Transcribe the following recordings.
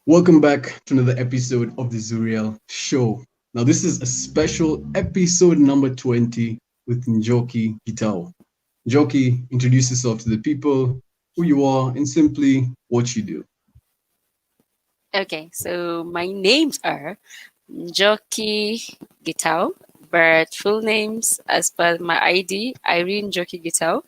Welcome back to another episode of the Zuriel Show. Now, this is a special episode number 20 with Njoki Gitau. Njoki, introduce yourself to the people, who you are, and simply what you do. Okay, so my names are Njoki Gitau, but full names as per my ID, Irene Njoki Gitau.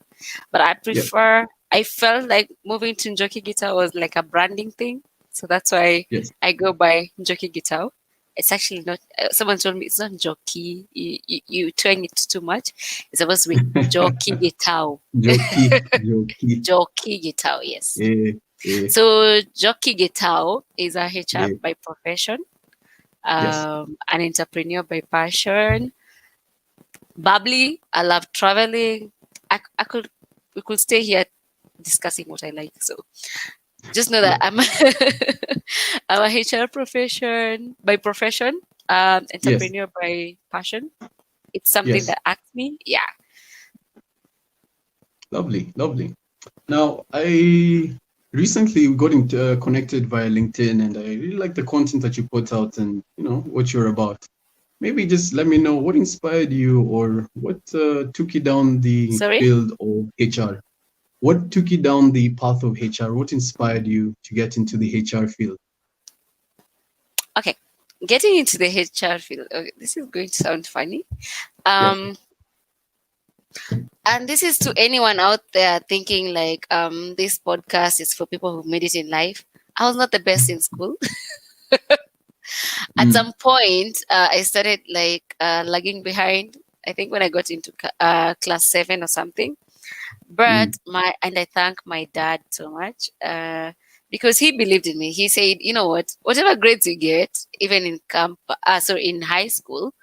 But Yep. I felt like moving to Njoki Gitau was like a branding thing. So that's why Yes. I go by Njoki Gitau. It's actually not, someone told me it's not Njoki. You twang it too much. It's supposed to be Njoki Gitau. Njoki. Njoki Gitau, yes. Yeah. So Njoki Gitau is a HR Yeah. by profession, Yes. an entrepreneur by passion, bubbly. I love traveling. We could stay here discussing what I like. So just know that I'm a HR profession by profession, entrepreneur by passion. It's something Yes. that acts me. Yeah. Lovely. Now, I recently got connected via LinkedIn, and I really like the content that you put out, and what you're about. Maybe just let me know what inspired you, or what took you down the Sorry? field of HR. What took you down the path of HR? What inspired you to get into the HR field? Okay. Getting into the HR field. Okay, this is going to sound funny. And this is to anyone out there thinking like this podcast is for people who made it in life. I was not the best in school. At some point, I started like lagging behind. I think when I got into class 7 or something. But I thank my dad so much because he believed in me. He said, you know what, whatever grades you get, even in high school,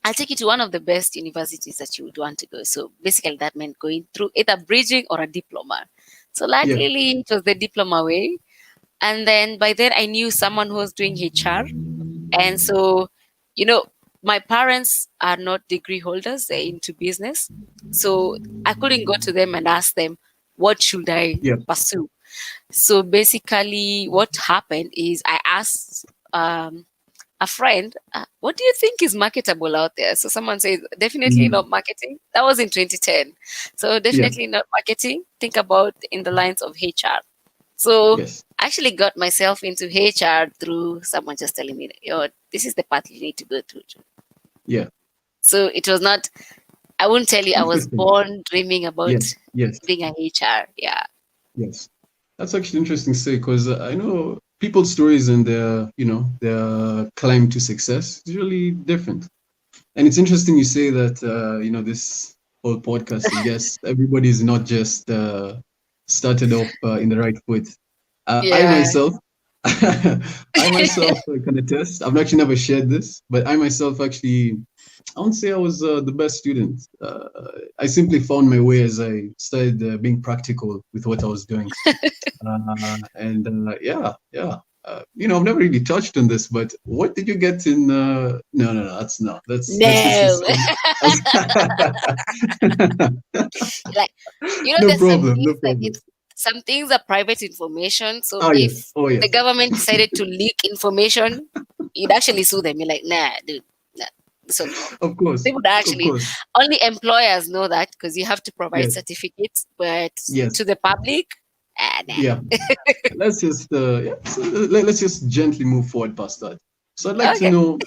I'll take you to one of the best universities that you would want to go. So basically that meant going through either bridging or a diploma. So luckily it was the diploma way. And then by then I knew someone who was doing HR. And so, my parents are not degree holders, they're into business. So I couldn't go to them and ask them, what should I pursue? So basically what happened is I asked a friend, what do you think is marketable out there? So someone says, definitely not marketing. That was in 2010. So definitely not marketing. Think about in the lines of HR. So I actually got myself into HR through someone just telling me, this is the path you need to go through. Yeah. So it was not, I wouldn't tell you I was born dreaming about being a HR. Yeah. Yes. That's actually interesting to say, because I know people's stories and their climb to success is really different. And it's interesting you say that, this whole podcast, I guess everybody's not just started off in the right foot. I myself, can attest. I've actually never shared this, but I myself actually, I won't say I was the best student. I simply found my way as I started being practical with what I was doing. I've never really touched on this, but what did you get in? No, that's not. That's just like, no there's problem. some things are private information. So yes. the government decided to leak information, you'd actually sue them. You're like, nah, dude. Nah. So of course, they would actually only employers know that because you have to provide certificates, but to the public, nah. Yeah. let's just gently move forward past that. So I'd like to know,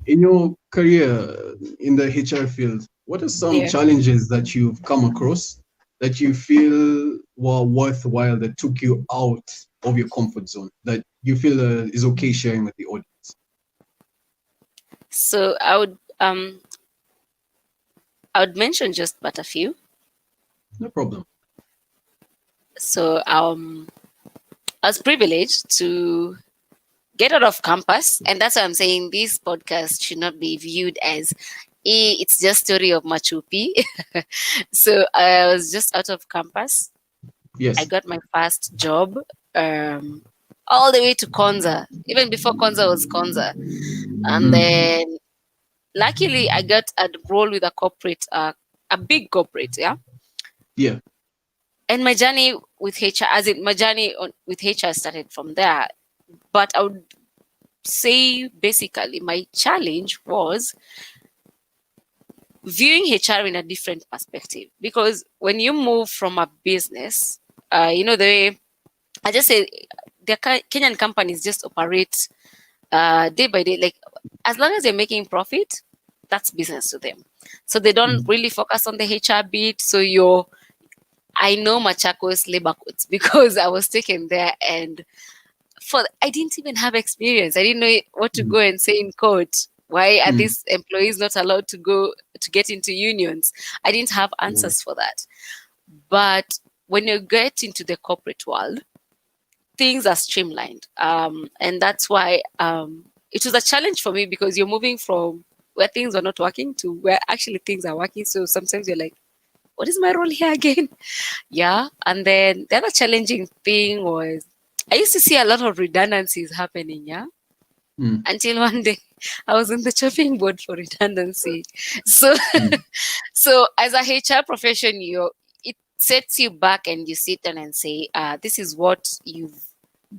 in your career in the HR field, what are some challenges that you've come across that you feel were worthwhile, that took you out of your comfort zone, that you feel is okay sharing with the audience? So I would mention just but a few. No problem. So I was privileged to get out of campus, and that's why I'm saying this podcast should not be viewed as it's just story of Machupi. So I was just out of campus. Yes. I got my first job all the way to Konza, even before Konza was Konza. And then luckily I got a role with a corporate, a big corporate, yeah? Yeah. And my journey with HR, with HR started from there. But I would say basically my challenge was viewing HR in a different perspective, because when you move from a business, the way I just say the Kenyan companies just operate day by day. Like, as long as they're making profit, that's business to them. So they don't really focus on the HR bit. So I know Machakos labor codes because I was taken there, and I didn't even have experience. I didn't know what to go and say in court. Why are these employees not allowed to get into unions? I didn't have answers for that. But when you get into the corporate world, things are streamlined. And that's why it was a challenge for me, because you're moving from where things are not working to where actually things are working. So sometimes you're like, what is my role here again? Yeah. And then the other challenging thing was I used to see a lot of redundancies happening. Yeah. Until one day I was on the chopping board for redundancy. So, so as a HR profession, it sets you back and you sit down and say, this is what you've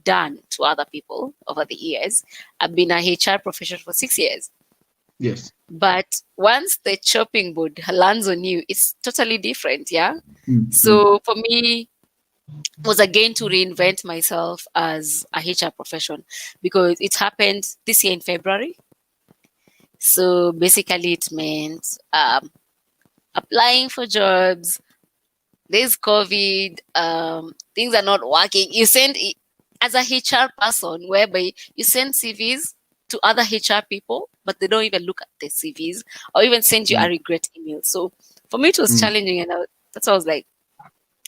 done to other people over the years. I've been a HR professional for 6 years. Yes. But once the chopping board lands on you, it's totally different. Yeah. So for me, was again to reinvent myself as a HR profession, because it happened this year in February. So basically it meant applying for jobs. There's COVID, things are not working. You send, as a HR person, whereby you send CVs to other HR people, but they don't even look at the CVs or even send you a regret email. So for me, it was challenging, and that's why I was like,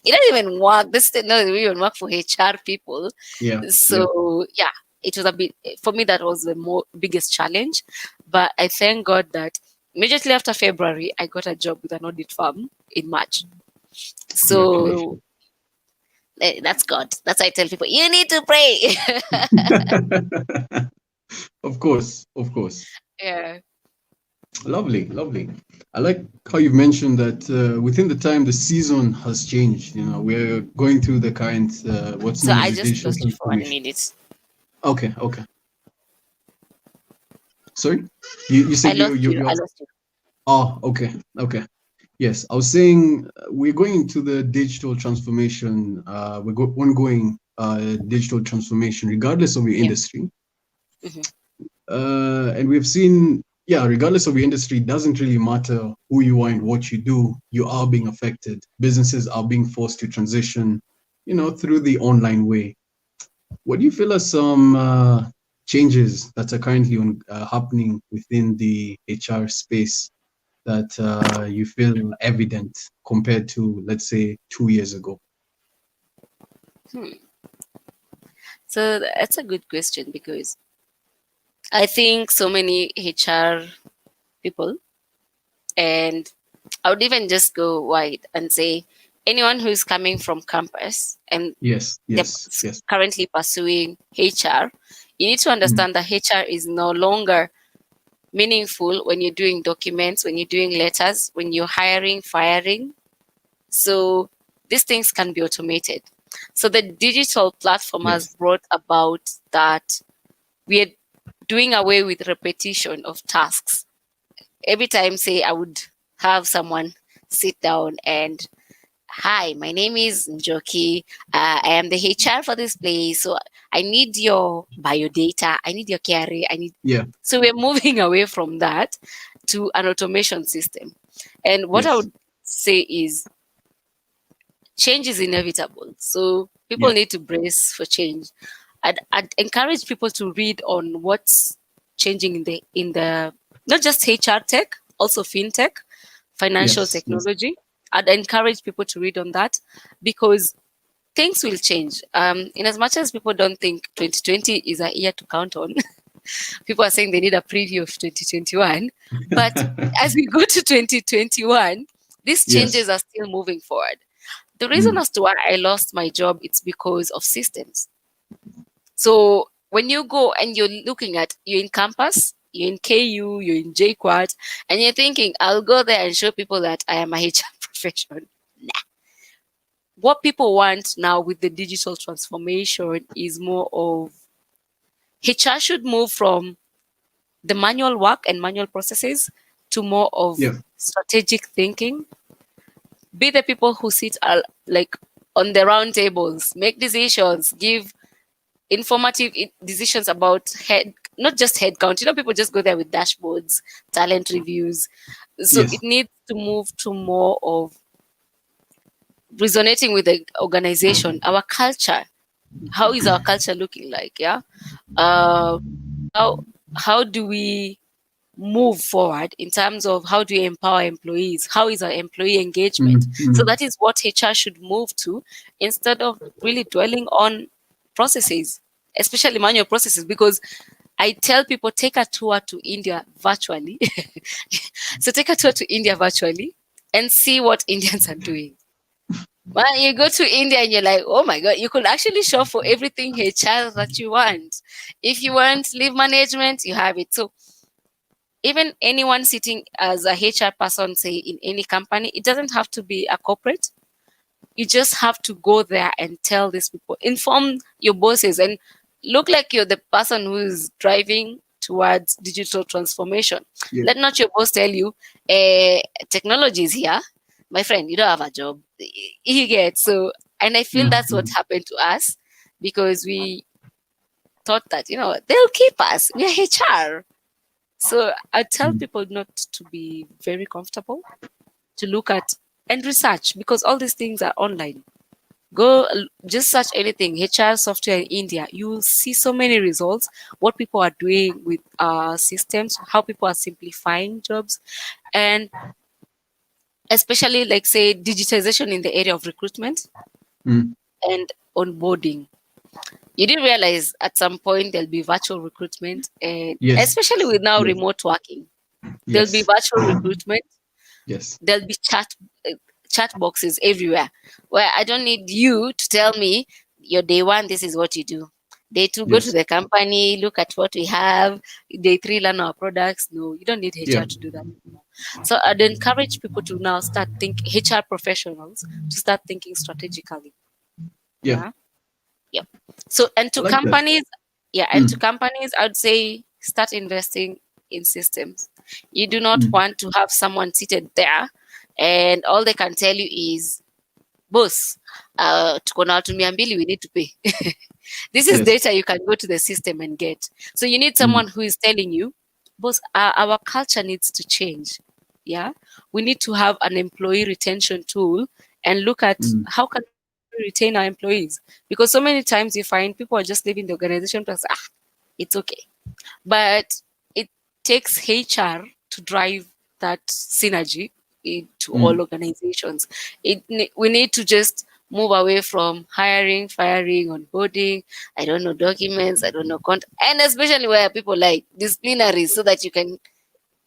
it doesn't even work. This doesn't even work for HR people. Yeah. So yeah, it was a bit, for me, that was the biggest challenge. But I thank God that immediately after February, I got a job with an audit firm in March. So that's God. That's why I tell people, you need to pray. Of course. Yeah. Lovely. I like how you've mentioned that within the time the season has changed. We're going through the current what's So known I as the just digital lost you for 1 transformation. minute. Okay. Sorry, you said I lost you. Oh, okay. Yes, I was saying we're going into the digital transformation. We're ongoing digital transformation, regardless of your industry. And we've seen, regardless of your industry, it doesn't really matter who you are and what you do. You are being affected. Businesses are being forced to transition, through the online way. What do you feel are some changes that are currently happening within the HR space that you feel evident compared to, let's say, 2 years ago? So that's a good question, because I think so many HR people, and I would even just go wide and say anyone who is coming from campus and Yes. currently pursuing HR, you need to understand that HR is no longer meaningful when you're doing documents, when you're doing letters, when you're hiring, firing. So these things can be automated. So the digital platform has brought about that we are doing away with repetition of tasks. Every time, say, I would have someone sit down and, hi, my name is Njoki. I am the HR for this place. So I need your biodata. I need your KRA. So we're moving away from that to an automation system. And what I would say is change is inevitable. So people need to brace for change. I'd encourage people to read on what's changing in the not just HR tech, also fintech, financial technology. I'd encourage people to read on that, because things will change. In as much as people don't think 2020 is a year to count on, people are saying they need a preview of 2021. But as we go to 2021, these changes are still moving forward. The reason as to why I lost my job, it's because of systems. So when you go and you're in campus, you're in KU, you're in JQuat, and you're thinking, I'll go there and show people that I am a HR profession. Nah. What people want now with the digital transformation is more of HR should move from the manual work and manual processes to more of strategic thinking. Be the people who sit like on the round tables, make decisions, give informative decisions about not just headcount. People just go there with dashboards, talent reviews. So it needs to move to more of resonating with the organization, our culture. How is our culture looking like? Yeah. How do we move forward in terms of how do we empower employees? How is our employee engagement? So that is what HR should move to, instead of really dwelling on processes, especially manual processes, because I tell people, take a tour to India virtually. So take a tour to India virtually and see what Indians are doing. When you go to India and you're like, oh my God, you could actually shop for everything HR that you want. If you want leave management, you have it. So even anyone sitting as a HR person, say in any company, it doesn't have to be a corporate. You just have to go there and tell these people, inform your bosses, and look like you're the person who is driving towards digital transformation. Let not your boss tell you, technology is here. My friend, you don't have a job. You get so, and I feel that's what happened to us, because we thought that, they'll keep us. We are HR. So I tell people not to be very comfortable, to look at and research, because all these things are online. Go just search anything, HR software in India. You will see so many results, what people are doing with systems, how people are simplifying jobs, and especially like say digitization in the area of recruitment and onboarding. You didn't realize at some point there'll be virtual recruitment, and especially with now remote working, there'll be virtual recruitment. There'll be chat boxes everywhere, where I don't need you to tell me your day one, this is what you do. Day two, go to the company, look at what we have. Day three, learn our products. No, you don't need HR to do that anymore. So I'd encourage people to now start HR professionals to start thinking strategically. So, and to companies, to companies, I'd say start investing in systems. You do not want to have someone seated there and all they can tell you is, boss, tuko na watu 200, we need to pay. This is data you can go to the system and get. So you need someone who is telling you, boss, our culture needs to change. Yeah, we need to have an employee retention tool and look at how can we retain our employees, because so many times you find people are just leaving the organization because it's okay, but it takes HR to drive that synergy to all organizations. We need to just move away from hiring, firing, onboarding, I don't know, documents, I don't know, content, and especially where people like disciplinaries, so that you can,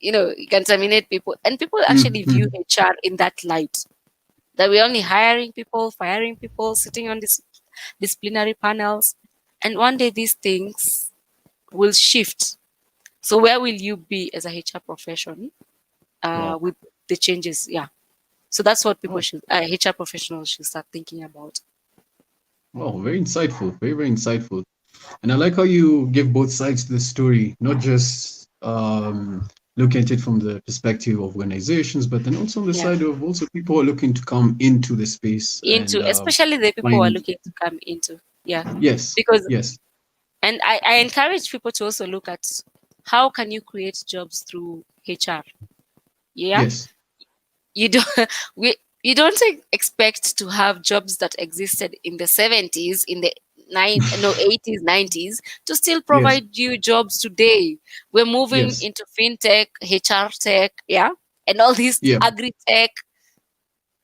you can terminate people. And people actually view HR in that light, that we're only hiring people, firing people, sitting on these disciplinary panels. And one day these things will shift. So where will you be as a HR profession with the changes? So that's what people should, HR professionals should start thinking about. Wow, very insightful, very, very insightful. And I like how you give both sides to the story, not just look at it from the perspective of organizations, but then also on the side of also people who are looking to come into the space. Especially the people who are looking to come into. Because and I encourage people to also look at how can you create jobs through HR. You don't expect to have jobs that existed in the 70s, in the 80s, 90s to still provide you jobs today. We're moving into fintech, HR tech, and all these agri-tech.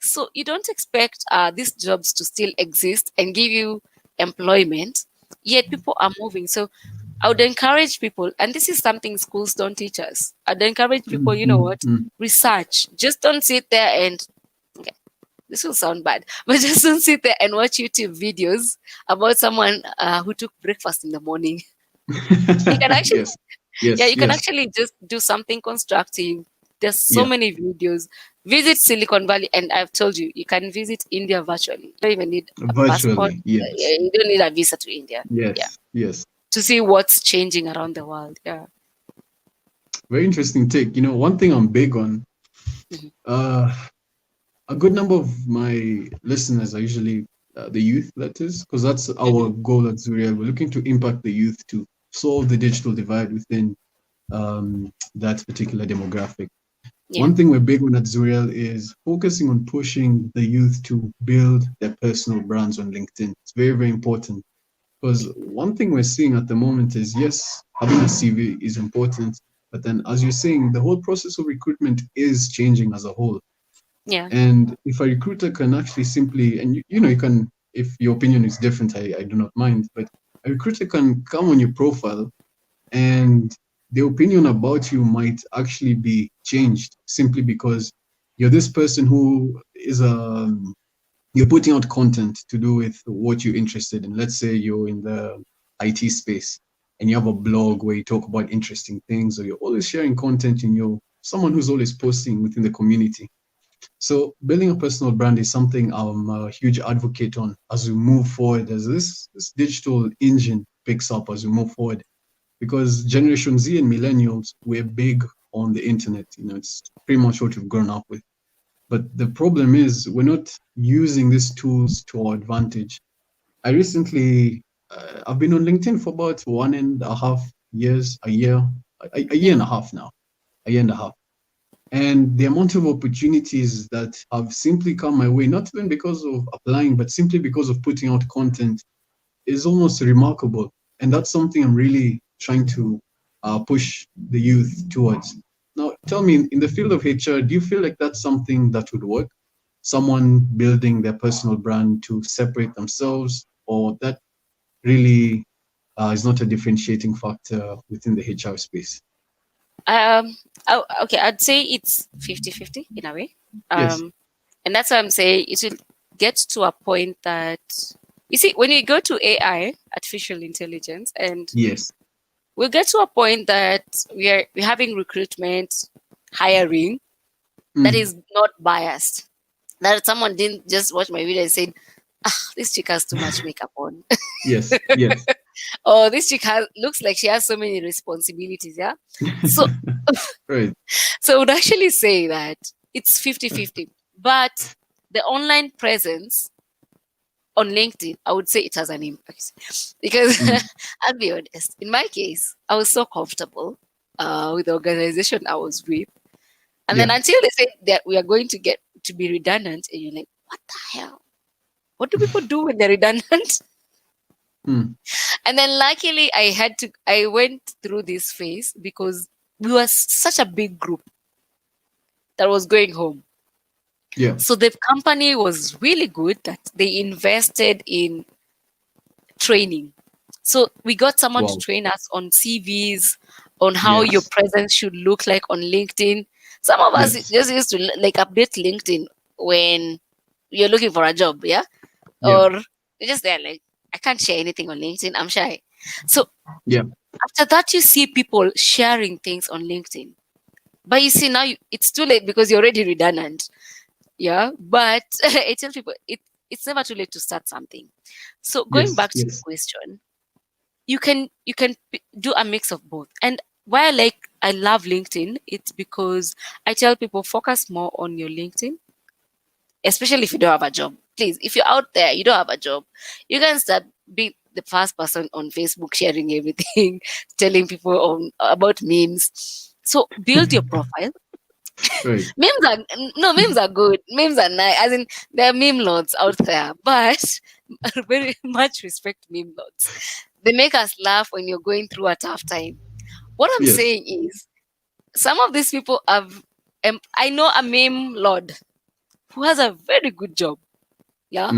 So you don't expect these jobs to still exist and give you employment, yet people are moving. So I would encourage people, and this is something schools don't teach us. I'd encourage people, research. Just don't sit there and, this will sound bad, but just don't sit there and watch YouTube videos about someone who took breakfast in the morning. You can actually, can actually just do something constructive. There's so many videos. Visit Silicon Valley, and I've told you, you can visit India virtually. You don't even need a passport. You don't need a visa to India. to see what's changing around the world. Yeah. Very interesting take. One thing I'm big on, Mhm. a good number of my listeners are usually the youth, that is, because that's our goal at Zuriel. We're looking to impact the youth to solve the digital divide within that particular demographic. Yeah. One thing we're big on at Zuriel is focusing on pushing the youth to build their personal brands on LinkedIn. It's very, very important, because one thing we're seeing at the moment is, yes, having a CV is important, but then, as you're saying, the whole process of recruitment is changing as a whole. Yeah. And if a recruiter can actually simply, and you can, if your opinion is different, I do not mind, but a recruiter can come on your profile and the opinion about you might actually be changed simply because you're this person who is you're putting out content to do with what you're interested in. Let's say you're in the IT space and you have a blog where you talk about interesting things, or you're always sharing content and you're someone who's always posting within the community. So building a personal brand is something I'm a huge advocate on as we move forward, as this digital engine picks up as we move forward. Because Generation Z and millennials, we're big on the internet. It's pretty much what we've grown up with. But the problem is we're not using these tools to our advantage. I recently, I've been on LinkedIn for about 1.5 years, a year and a half now, a year and a half. And the amount of opportunities that have simply come my way, not even because of applying, but simply because of putting out content, is almost remarkable. And that's something I'm really trying to push the youth towards. Now, tell me, in the field of HR, do you feel like that's something that would work? Someone building their personal brand to separate themselves, or that really is not a differentiating factor within the HR space? Okay, I'd say it's 50-50 in a way. Yes. And that's why I'm saying it will get to a point that, you see, when you go to AI, artificial intelligence, and Yes. we'll get to a point that we're having recruitment, hiring that is not biased. That someone didn't just watch my video and said, this chick has too much makeup on. Yes. Yes. Oh, this chick looks like she has so many responsibilities. Yeah. So, Right. so I would actually say that it's 50-50. But the online presence on LinkedIn, I would say it has an impact. Because I'll be honest, in my case, I was so comfortable with the organization I was with. And then until they said that we are going to get to be redundant, and you're like, what the hell? What do people do when they're redundant? And then luckily I went through this phase because we were such a big group that was going home. Yeah. So the company was really good that they invested in training. So we got someone to train us on CVs, on how your presence should look like on LinkedIn. Some of us just used to like update LinkedIn when you're looking for a job, yeah? Or you're just there like, I can't share anything on LinkedIn, I'm shy. So after that, you see people sharing things on LinkedIn. But you see, now it's too late because you're already redundant. Yeah, but I tell people it's never too late to start something. So going back to the question, you can do a mix of both. And why I love LinkedIn, it's because I tell people focus more on your LinkedIn, especially if you don't have a job. Please, if you're out there, you don't have a job, you can start be the first person on Facebook sharing everything, telling people about memes. So build your profile. Right. Memes are good. Memes are nice. As in, there are meme lords out there, but I very much respect meme lords. They make us laugh when you're going through a tough time. What I'm saying is, some of these people have. I know a meme lord who has a very good job. Yeah.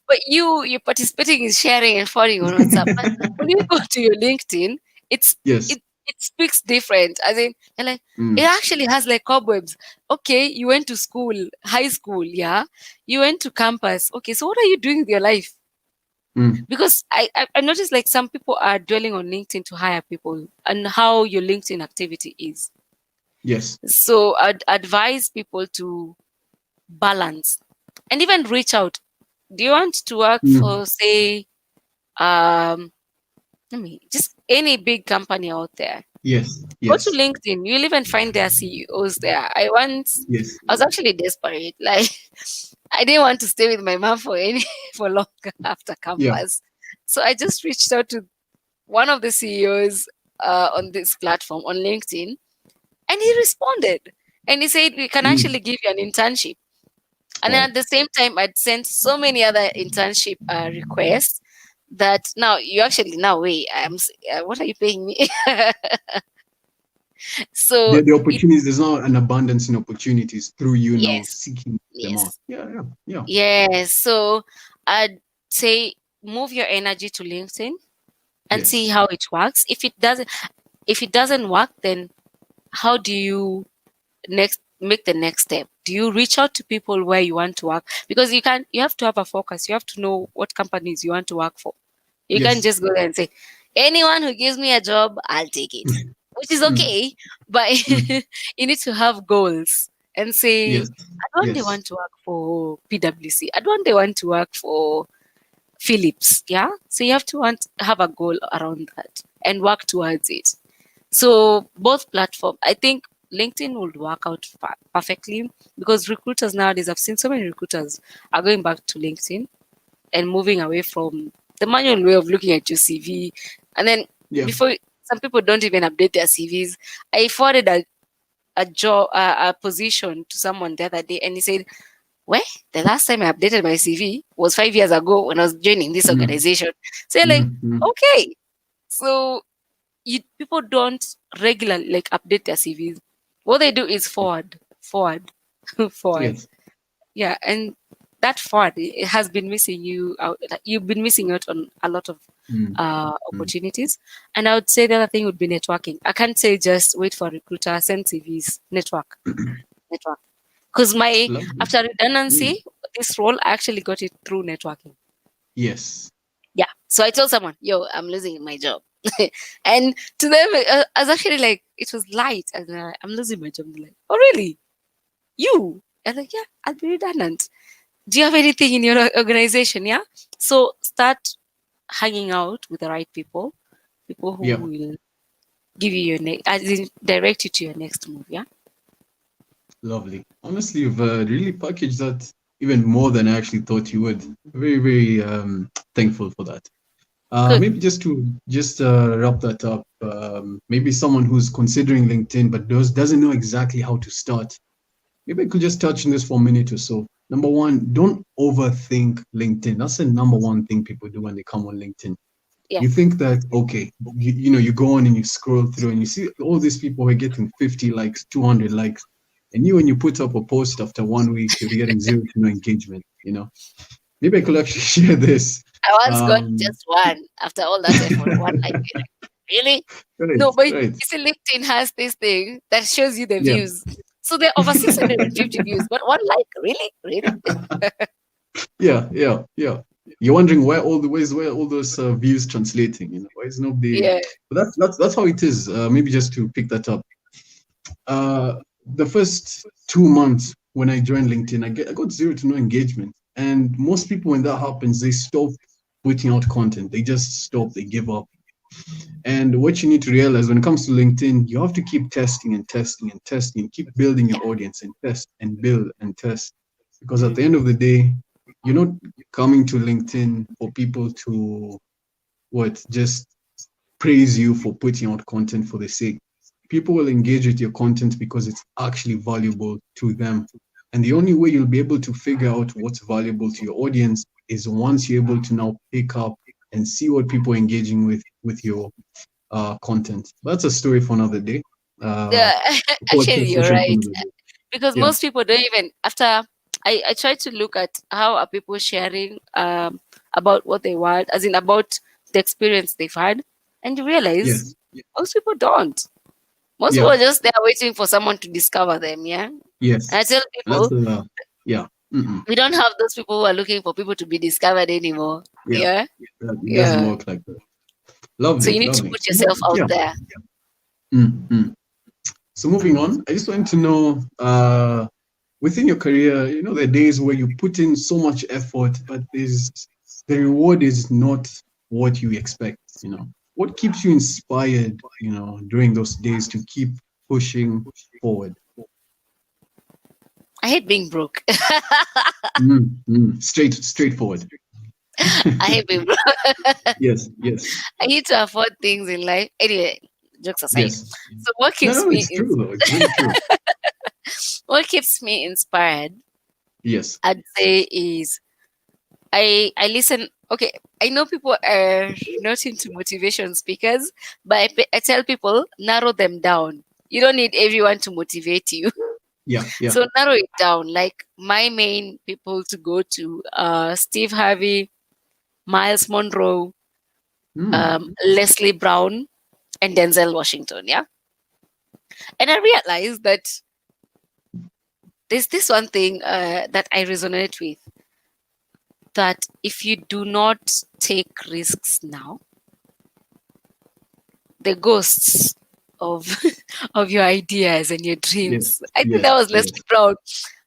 But you're participating in sharing and forwarding on WhatsApp. But when you go to your LinkedIn, it speaks different. As in, you're like, it actually has like cobwebs. Okay, you went to school, high school, yeah. You went to campus. Okay, so what are you doing with your life? Because I noticed like some people are dwelling on LinkedIn to hire people and how your LinkedIn activity is. Yes. So I'd advise people to balance and even reach out. Do you want to work for, say, just any big company out there. Yes. Go to Yes. LinkedIn. You'll even find their CEOs there. Yes. I was actually desperate. Like, I didn't want to stay with my mom for long after Yeah. campus. So I just reached out to one of the CEOs on this platform on LinkedIn, and he responded. And he said, we can Mm. actually give you an internship. And then Wow. at the same time, I'd sent so many other internship requests that now you actually, now wait, what are you paying me? So The it, opportunities, there's not an abundance in opportunities through you now yes, seeking them out. yes, Yeah. Yeah. Yeah. yes. So I'd say move your energy to LinkedIn and see Yes. how it works. If it doesn't work, then how do you next make the next step? Do you reach out to people where you want to work? Because you have to have a focus. You have to know what companies you want to work for. You can't Yes. just go there and say, anyone who gives me a job, I'll take it, which is Mm. okay. But Mm. you need to have goals and say, Yes. I don't Yes. want to work for PwC. I don't want to work for Philips. Yeah. So you have to have a goal around that and work towards it. So both platform, I think LinkedIn would work out perfectly because recruiters nowadays, I've seen so many recruiters are going back to LinkedIn and moving away from the manual way of looking at your CV. And then Yeah. before, some people don't even update their CVs. I forwarded a job, a position to someone the other day, and he said, "Well, the last time I updated my CV was 5 years ago when I was joining this Mm. organization." So you're like, Mm. Mm. okay, so people don't regularly like update their CVs. What they do is forward, forward. Yes. Yeah, and that forward it has been missing you out. Like, you've been missing out on a lot of Mm. Mm. opportunities. And I would say the other thing would be networking. I can't say just wait for a recruiter, send CVs, network. Because my Lovely. after Mm. redundancy, this role I actually got it through networking. Yes. Yeah. So I told someone, yo, I'm losing my job. And to them, I was actually like, it was light. And I'm losing my job. They're like, oh, really? You? And like, yeah, I'll be redundant. Do you have anything in your organization? Yeah. So start hanging out with the right people who Yeah. will give you your next, as in direct you to your next move. Yeah. Lovely. Honestly, you've really packaged that even more than I actually thought you would. Very, very thankful for that. Good. Maybe just to wrap that up, maybe someone who's considering LinkedIn but doesn't know exactly how to start. Maybe I could just touch on this for a minute or so. Number one, don't overthink LinkedIn. That's the number one thing people do when they come on LinkedIn. Yeah. You think that, okay, you go on and you scroll through and you see all these people who are getting 50 likes, 200 likes. And when you put up a post after 1 week, you're getting zero to no engagement. Maybe I could actually share this. I once got Um, just one after all that effort. One like, really? right, No, but you right. see, LinkedIn has this thing that shows you the Yeah. views. So there are over 650 views, but one like, really? Really? Yeah, yeah, yeah. You're wondering where all those views translating, why is nobody. Yeah. But that's how it is. Maybe just to pick that up. Uh, the first 2 months when I joined LinkedIn, I got zero to no engagement. And most people, when that happens, they stop putting out content. They just stop, they give up. And what you need to realize when it comes to LinkedIn, you have to keep testing and testing and testing, and keep building your audience and test and build and test. Because at the end of the day, you're not coming to LinkedIn for people to just praise you for putting out content for the sake. People will engage with your content because it's actually valuable to them. And the only way you'll be able to figure out what's valuable to your audience is once you're able to now pick up and see what people are engaging with your content. That's a story for another day. Uh, Yeah, actually, Podcast you're session for right. another day. Because Yeah. most people don't even, after I try to look at how are people sharing about what they want, as in about the experience they've had, and you realize Yes. most people don't. Most people Yeah. are just there waiting for someone to discover them. Yeah. And Yes. I tell That's people, yeah. Mm-mm. we don't have those people who are looking for people to be discovered anymore. Yeah. Yeah. It doesn't Yeah. work like that. So Lovely, you need to lovely. put yourself out Yeah. there. Mm-mm. So moving on, I just want to know, within your career, there are days where you put in so much effort, but the reward is not what you expect. what keeps you inspired, during those days to keep pushing forward? I hate being broke. Straightforward. I hate being broke. Yes, yes, I need to afford things in life. Anyway, jokes aside. yes. So what keeps No, me it's true though. It's really true. what keeps me inspired, Yes, I'd say, is I listen. Okay, I know people are not into motivation speakers, but I tell people narrow them down. You don't need everyone to motivate you. yeah, yeah. So narrow it down. Like my main people to go to Steve Harvey, Miles Monroe, Leslie Brown, and Denzel Washington. Yeah. And I realized that there's this one thing that I resonate with, that if you do not take risks now, the ghosts of of your ideas and your dreams. Yes, I think that yes, was yes, Leslie Brown.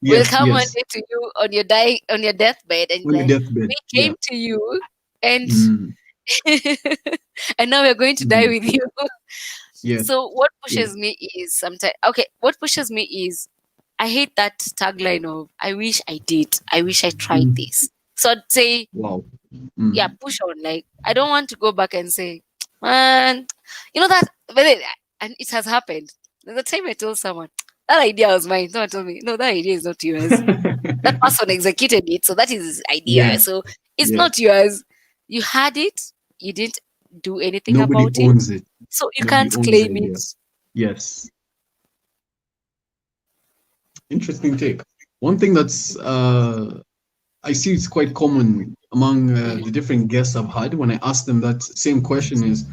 Will yes, come one yes. day to you on your deathbed and On your like, deathbed. we Yeah. came to you and Mm, and now we're going to die mm, with you. yes, So what yes. pushes me is sometimes, okay, what pushes me is I hate that tagline of I wish I did, I wish I tried Mm, this. So I'd say, wow. yeah, Mm. push on. Like I don't want to go back and say, man, you know that, but then, and it has happened. There's a time I told someone that idea was mine. Someone told me, no, that idea is not yours. That person executed it, so that is his idea. Yes, So it's yes. not yours. You had it, you didn't do anything Nobody about it, owns it. so you Nobody can't owns the claim idea. it. Yes. Interesting take. One thing that's I see it's quite common among Mhm. the different guests I've had when I ask them that same question is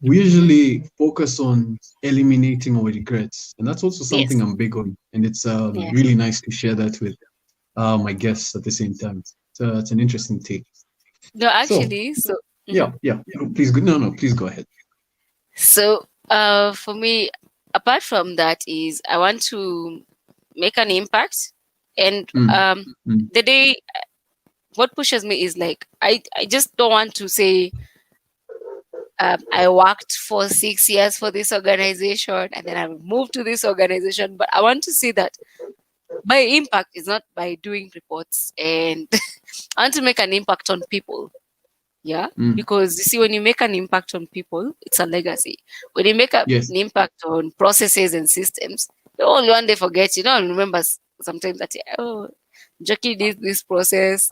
we usually focus on eliminating our regrets. And that's also something Yes. I'm big on. And it's Yeah. really nice to share that with my guests at the same time. So it's an interesting take. No, So, actually, so yeah, mhm. yeah. Please go. No, no, please go ahead. So for me, apart from that, is I want to make an impact, and Mm, mm, the day, what pushes me is like I just don't want to say I worked for 6 years for this organization and then I moved to this organization, but I want to see that my impact is not by doing reports, and I want to make an impact on people. Yeah, mm. because you see, when you make an impact on people, it's a legacy. When you make Yes, an impact on processes and systems, you only one day forget. You don't remember sometimes that, oh, Jackie did this process.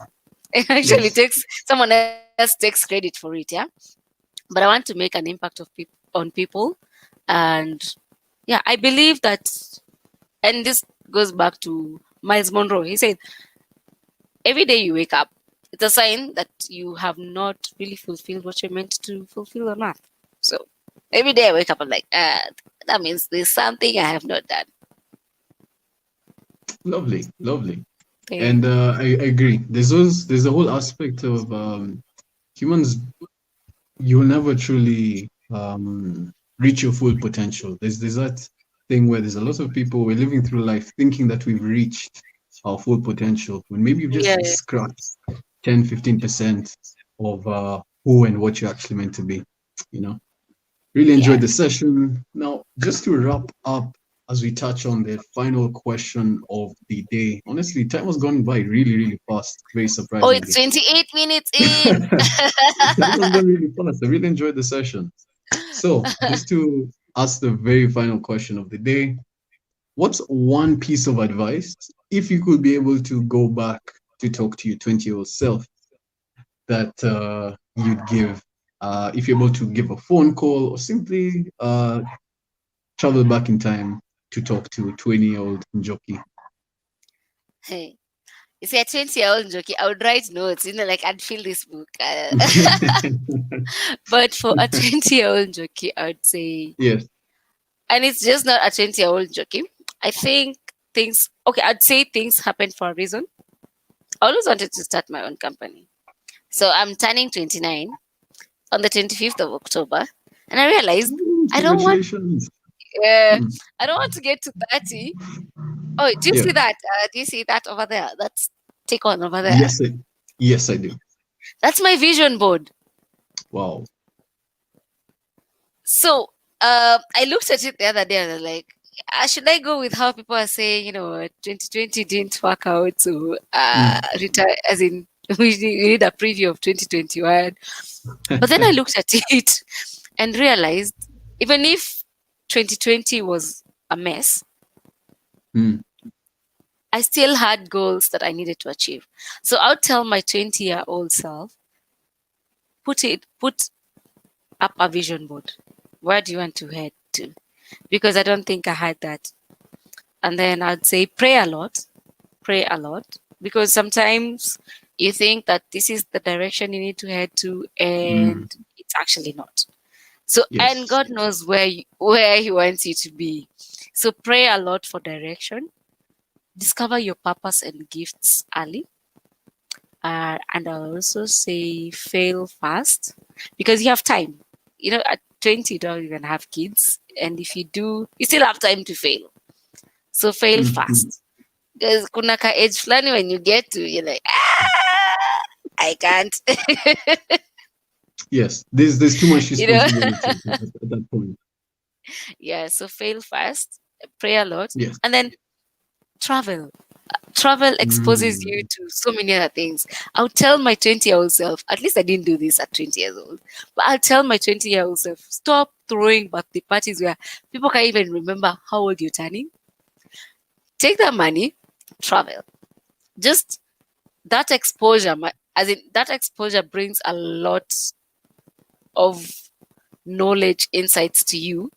It actually yes, takes someone else takes credit for it. Yeah, but I want to make an impact on people, and yeah, I believe that. And this goes back to Miles Monroe. He said, every day you wake up, it's a sign that you have not really fulfilled what you're meant to fulfill on earth. So every day I wake up, I'm like, that means there's something I have not done. lovely, lovely. Thank And I agree. There's a whole aspect of humans. You will never truly reach your full potential. There's that thing where there's a lot of people we're living through life thinking that we've reached our full potential when maybe you've Yeah, just scratched 10-15% of who and what you're actually meant to be. You know, really yeah. enjoyed the session. Now, just to wrap up, as we touch on the final question of the day, honestly, time has gone by really, really fast, very Oh, it's surprisingly. 28 minutes in. Time has gone really fast. I really enjoyed the session. So, just to ask the very final question of the day, what's one piece of advice, if you could be able to go back to talk to your 20-year-old self, that you'd give? If you're able to give a phone call or simply travel back in time to talk to 20-year-old Njoki. Hey, you see, a 20-year-old jockey, I would write notes, like I'd fill this book. But for a 20-year-old jockey, I would say, Yes. and it's just not a 20-year-old jockey. I think okay, I'd say things happen for a reason. I always wanted to start my own company. So I'm turning 29 on the 25th of October. And I realized Ooh, I don't want, congratulations. uh, Mm, I don't want to get to 30. Oh, do you yeah. see that? Do you see that over there? That's take on over there. Yes, yes, I do. That's my vision board. Wow. So I looked at it the other day and I was like, should I go with how people are saying, 2020 didn't work out, so retire, as in we need a preview of 2021. But then I looked at it and realized, even if 2020 was a mess, I still had goals that I needed to achieve. So I'll tell my 20-year-old self, put up a vision board. Where do you want to head to? Because I don't think I had that. And then I'd say pray a lot, because sometimes you think that this is the direction you need to head to, and it's actually not. So, and God knows where He wants you to be. So pray a lot for direction. Discover your purpose and gifts early. And I'll also say fail fast, because you have time. At 20, you don't even have kids. And if you do, you still have time to fail. So fail fast. Because kuna ka age flani when you get to, you're like, I can't. Yes, there's too much responsibility at that point. Yeah, so fail fast, pray a lot, and then travel. Travel exposes you to so many other things. I'll tell my 20-year-old self, at least I didn't do this at 20 years old, but I'll tell my 20-year-old self, stop throwing birthday parties where people can't even remember how old you're turning. Take that money, travel. Just that exposure, that exposure brings a lot of knowledge, insights to you,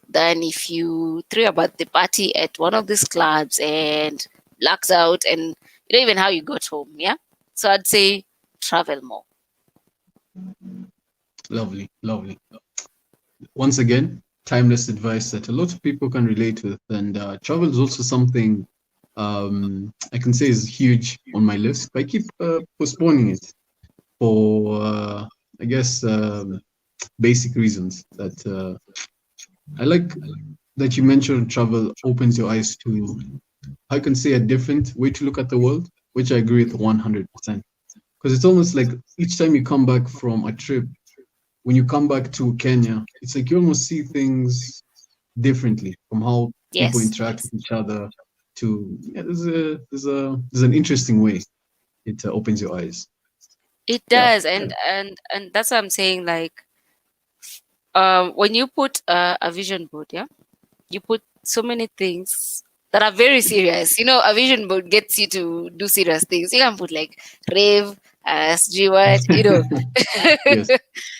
than if you threw a birthday party at one of these clubs and blacks out and you don't even know how you got home. Yeah. So I'd say travel more. Lovely. Once again, timeless advice that a lot of people can relate with. And travel is also something I can say is huge on my list. But I keep postponing it for, I guess, basic reasons that I like that you mentioned travel opens your eyes to, I can say, a different way to look at the world, which I agree with 100%. Because it's almost like each time you come back from a trip, when you come back to Kenya, it's like you almost see things differently from how people interact with each other. There's an interesting way it opens your eyes. It does, and that's what I'm saying. Like, when you put a vision board, you put so many things that are very serious. A vision board gets you to do serious things. You can put like rave, what, Yes.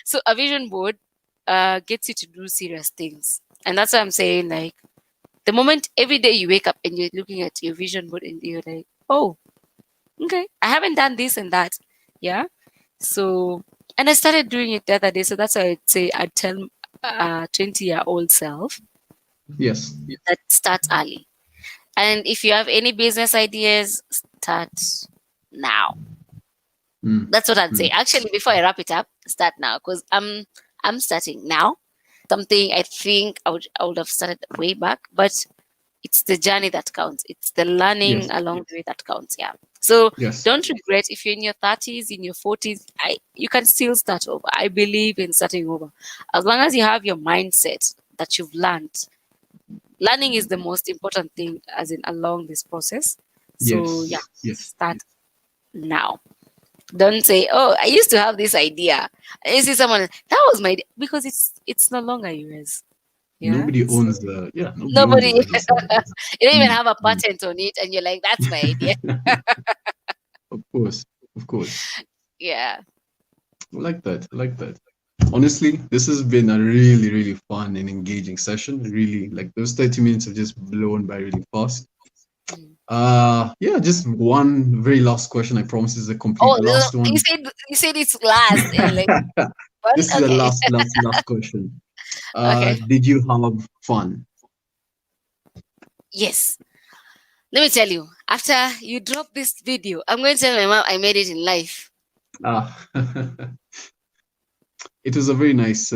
So a vision board gets you to do serious things. And that's what I'm saying. Like, the moment every day you wake up and you're looking at your vision board and you're like, oh, okay, I haven't done this and that. Yeah. So, and I started doing it the other day. So that's why I'd say I'd tell 20-year-old self, yes, that start early. And if you have any business ideas, start now. That's what I'd say. Actually, before I wrap it up, start now, because I'm starting now. Something I think I would have started way back, but it's the journey that counts. It's the learning along the way that counts. Yeah. So don't regret. If you're in your 30s, in your 40s, you can still start over. I believe in starting over. As long as you have your mindset that you've learned. Learning is the most important thing, as in along this process. So start now. Don't say, oh, I used to have this idea. And you see someone, that was my idea, because it's no longer yours. Yeah? Nobody owns the nobody you don't even have a patent on it, and you're like, that's my idea. Of course. Yeah. I like that. Honestly, this has been a really, really fun and engaging session. Really, like, those 30 minutes have just blown by really fast. Just one very last question. I promise is a complete last one. You said it's last. Like, this is the last question. Did you have fun? Yes. Let me tell you, after you drop this video, I'm going to tell my mom I made it in life. It was a very nice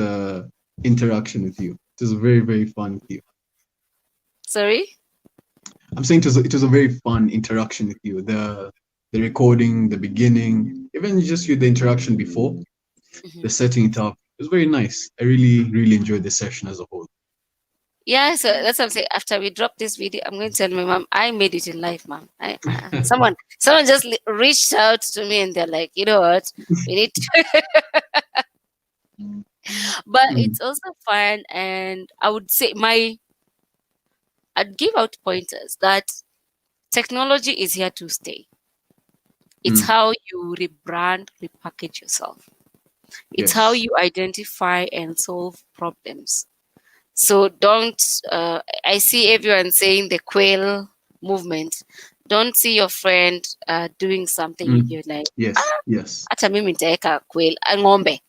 interaction with you. It was very, very fun with you. Sorry? I'm saying it was a very fun interaction with you. The recording, the beginning, even just the interaction before, the setting it up. was very nice. I really, really enjoyed the session as a whole. Yeah, so that's what I'm saying. After we drop this video, I'm going to tell my mom I made it in life, mom. Someone just reached out to me and they're like, you know what, we need to. But Mm, it's also fun, and I would say I'd give out pointers that technology is here to stay. It's mm, how you rebrand, repackage yourself. It's how yes. you identify and solve problems. So don't, I see everyone saying the quail movement. Don't see your friend doing something and Mm, you're like, yes. Yes. hata mimi nitaweka quail, ng'ombe.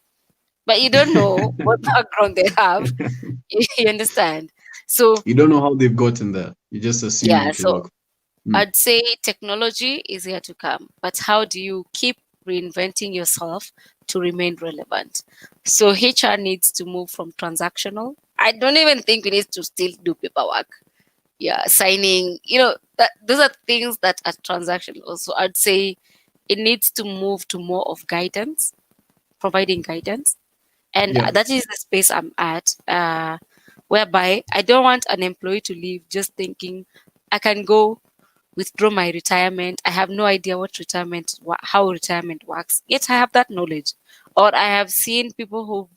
But you don't know what background they have. You understand? So, You don't know how they've gotten there. You just assume yeah, it will so work. Mm, I'd say technology is here to come, but how do you keep reinventing yourself to remain relevant? So HR needs to move from transactional. I don't even think we need to still do paperwork. Yeah, signing, that those are things that are transactional. So I'd say it needs to move to more of guidance, providing guidance. And yeah. that is the space I'm at, whereby I don't want an employee to leave just thinking I can go withdraw my retirement. I have no idea how retirement works. Yet I have that knowledge. Or I have seen people who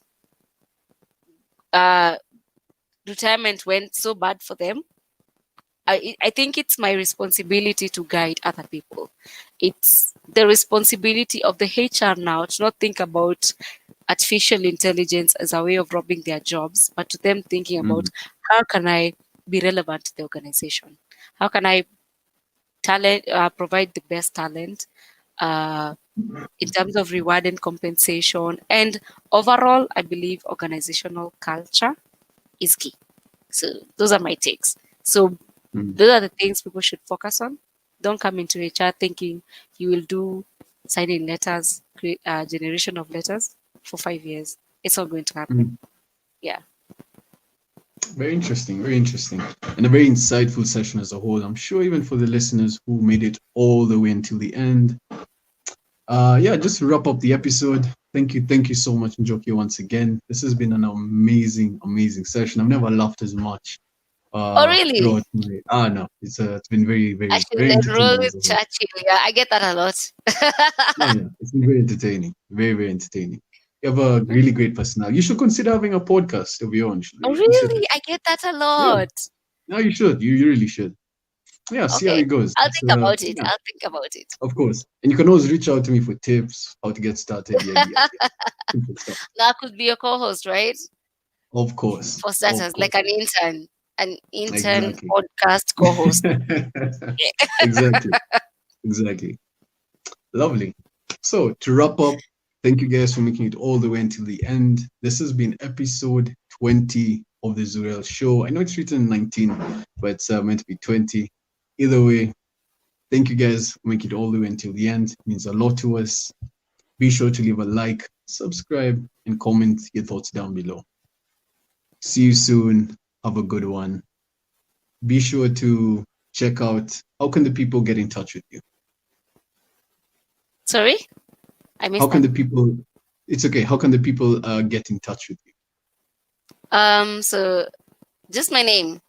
uh, retirement went so bad for them. I think it's my responsibility to guide other people. It's the responsibility of the HR now to not think about artificial intelligence as a way of robbing their jobs, but to them thinking about Mm, how can I be relevant to the organization? How can I provide the best talent in terms of reward and compensation? And overall, I believe organizational culture is key. So those are my takes. So mm. those are the things people should focus on. Don't come into HR thinking you will do signing letters, create a generation of letters for 5 years. It's not going to happen. Mm. Yeah. Very interesting, very interesting. And a very insightful session as a whole. I'm sure even for the listeners who made it all the way until the end. Yeah, just to wrap up the episode. Thank you so much, Njoki, once again. This has been an amazing, amazing session. I've never laughed as much Oh, really? throughout my no. It's been very, very, Actually, very the role entertaining with as a whole. Churchill, yeah, I get that a lot. Oh yeah, it's been very entertaining. Very, very entertaining. You have a Mhm. really great personality. You should consider having a podcast of your own. Oh, You consider really? it. I get that a Yeah. lot. No, you should. You really should. Yeah, see how Okay. it goes. I'll It's think about it. yeah, I'll think about it. of course. And you can always reach out to me for tips, how to get started, yada yada yada. Simple stuff. That could be a co-host, right? Of course. For Of starters, like course. an intern Exactly. podcast co-host. Exactly. Exactly. Lovely. So to wrap up, thank you guys for making it all the way until the end. This has been episode 20 of the Zuriel Show. I know it's written 19, but it's meant to be 20. Either way, thank you guys for making it all the way until the end. It means a lot to us. Be sure to leave a like, subscribe, and comment your thoughts down below. See you soon. Have a good one. Be sure to check out how can the people get in touch with you. Sorry? I How missed can that. the people? It's okay. How can the people get in touch with you? So just my name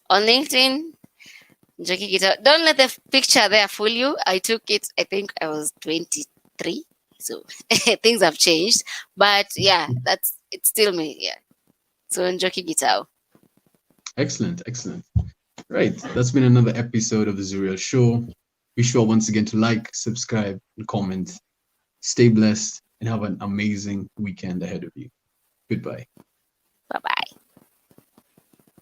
on LinkedIn, Njoki Gitau. Don't let the picture there fool you. I took it, I think I was 23. So things have changed. But yeah, it's still me. Yeah. So Njoki Gitau. Excellent, excellent. Right, that's been another episode of the Zuriel Show. Be sure once again to like, subscribe, and comment. Stay blessed and have an amazing weekend ahead of you. Goodbye.